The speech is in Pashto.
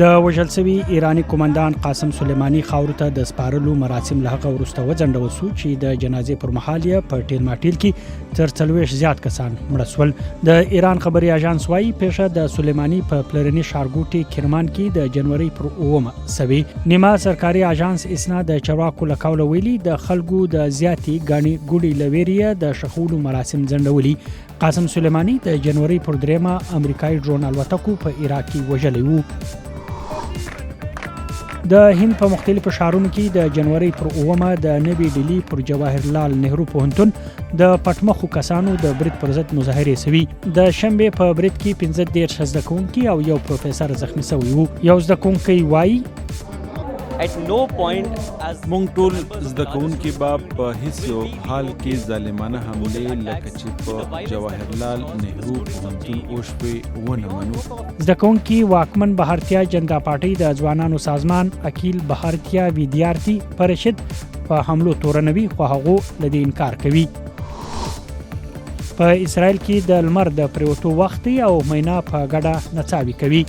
د وژل شوي ایرانی قومندان قاسم سلیمانی خاورو ته د سپارلو مراسم له هغه وروسته وځنډول شو چې د جنازې پر مهال یې په ټیل ماټیل کې تر 40 زیات کسان مړه شول. د ایران خبري اژانس وايي پیښه د سلیمانی په پلرني ښارګوټي کرمان کې د جنوري پر 9 سوي. نیمه سرکاري اژانس اسنا د چارواکو له قوله ویلي د خلکو د زیاتي غاڼې ګوډي لویریه د شخولو مراسم ځنډولي. قاسم سلیمانی د جنوري پر 3 امریکایي ډرون الوتکو په عراق کې وژلی وو. د هند په مختلفو ښارونو کې د جنوري پر 9 د نوي ډیلی پر جواهرلال نهرو پوهنتون د پټمخو کسانو د برید پر ضد مظاهرې سوي. د شنبې په برید کې 15 زده کوونکي او یو پروفیسور زخمی شوي وو. یو زده کوونکی وایي At no point as مونږ ټول زده کوونکي به په هیڅ یو حال کې ظالمانه حملې لکه چې په جواهرلال نهرو پوهنتون وشوې ونه منو. زده کوونکي واکمن بهارتیا جنتا پارټۍ د ځوانانو سازمان اکیل بهارتیا ویدیارتي پرشد په حملو تورنوي خو هغه لدی انکار کوي. په اسرائیل کې د لمر د پریوتو وخت او مینا په ګډه نڅاوي کوي.